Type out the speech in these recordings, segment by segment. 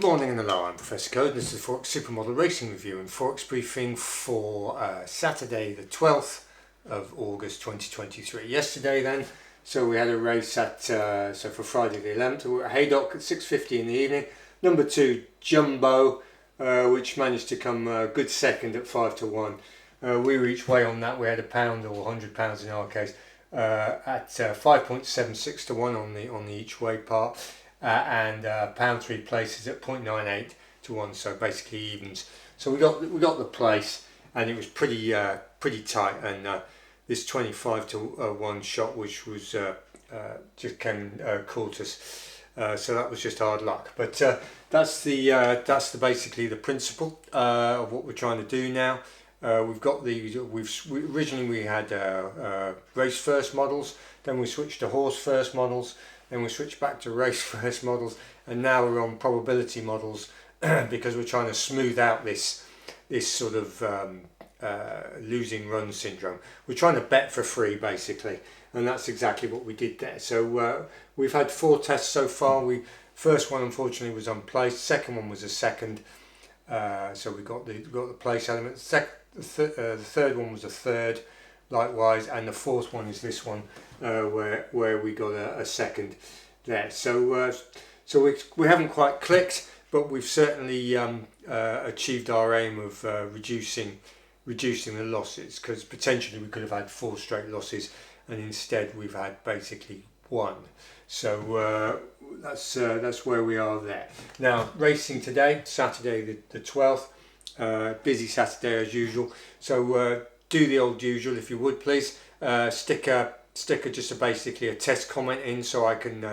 morning and hello, I'm Professor Code. This is the Forex Supermodel Racing Review and Forex Briefing for Saturday the 12th of August 2023. Yesterday then, so we had a race at, so for Friday the 11th, we were at Haydock at 6:50 in the evening. Number 2, Jumbo, which managed to come good second at 5 to 1. We were each way on that. We had £1 or £100 in our case at 5.76 to 1 on the each way part. And pound 3 places at 0.98 to 1, so basically evens. So we got the place, and it was pretty tight. And this 25 to 1 shot, which was just caught us. So that was just hard luck. But that's basically the principle of what we're trying to do now. Originally we had race first models, then we switched to horse first models. Then we switched back to race first models, and now we're on probability models because we're trying to smooth out this sort of losing run syndrome. We're trying to bet for free basically, and that's exactly what we did there. So we've had 4 tests so far. First one unfortunately was unplaced. Second one was a second, so we got the place element. The third one was a third, likewise, and the fourth one is this one where we got a second there. So we haven't quite clicked, but we've certainly achieved our aim of reducing the losses, because potentially we could have had 4 straight losses, and instead we've had basically 1. So that's where we are there. Now, racing today, Saturday the 12th, busy Saturday as usual. So do the old usual, if you would please. Stick just basically a test comment in, so I can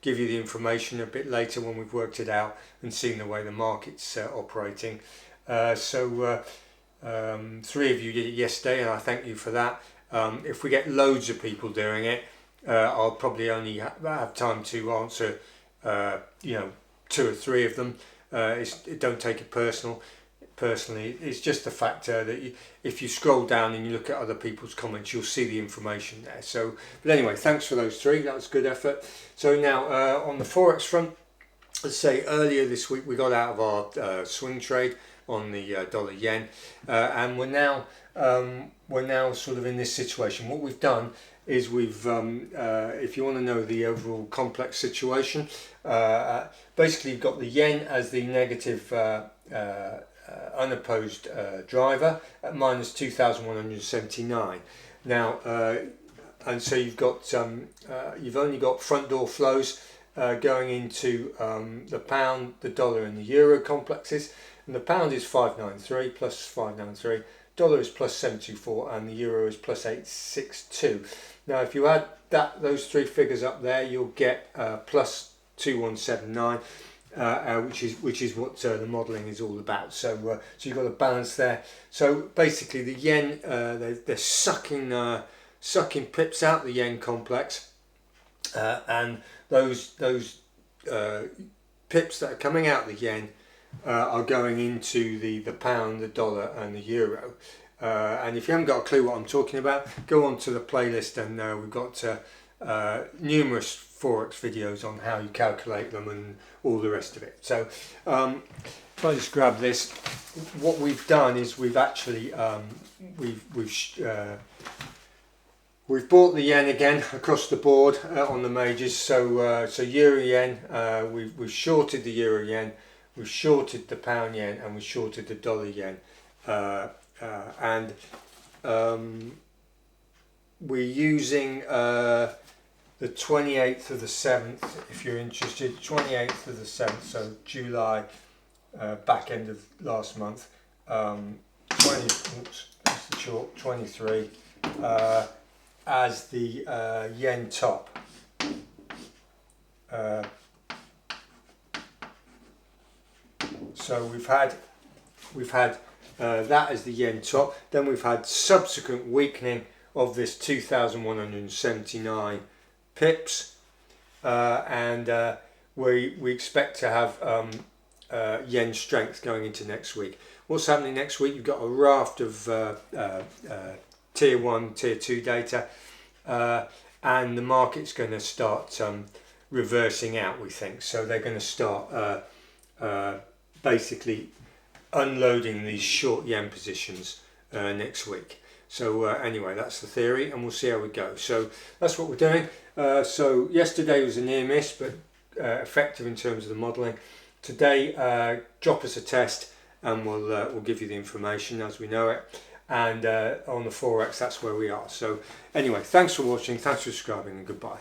give you the information a bit later when we've worked it out and seen the way the market's operating. 3 of you did it yesterday, and I thank you for that. If we get loads of people doing it, I'll probably only have time to answer 2 or 3 of them. Don't take it personally, it's just the fact that if you scroll down and you look at other people's comments, you'll see the information there. So, but anyway, thanks for those 3. That was good effort. So now on the Forex front, let's say earlier this week we got out of our swing trade on the dollar yen, and we're now sort of in this situation. What we've done is if you want to know the overall complex situation, basically you've got the yen as the negative unopposed driver at minus 2,179. Now, and so you've got you've only got front door flows going into the pound, the dollar, and the euro complexes. And the pound is 593 plus 593, dollar is plus 724, and the euro is plus 862. Now, if you add those 3 figures up there, you'll get plus 2179. Which is what the modelling is all about. So you've got a balance there. So basically, the yen they're sucking pips out the yen complex, and those pips that are coming out the yen are going into the pound, the dollar, and the euro. And if you haven't got a clue what I'm talking about, go on to the playlist, and we've got numerous Forex videos on how you calculate them and all the rest of it. So if I just grab this, what we've done is we've actually we've bought the yen again across the board on the majors. So euro yen, we've shorted the euro yen, we've shorted the pound yen, and we shorted the dollar yen, and we're using the 28th of the 7th, if you're interested, 28th of the 7th, so July, back end of last month, 23, as the yen top. So we've had that as the yen top, then we've had subsequent weakening of this 2,179 pips, and we expect to have yen strength going into next week. What's happening next week? You've got a raft of tier 1, tier 2 data, and the market's going to start reversing out, we think. So they're going to start basically unloading these short yen positions next week. So anyway, that's the theory, and we'll see how we go. So that's what we're doing. So yesterday was a near miss, but effective in terms of the modelling. Today, drop us a test, and we'll give you the information as we know it. And on the Forex, that's where we are. So anyway, thanks for watching, thanks for subscribing, and goodbye.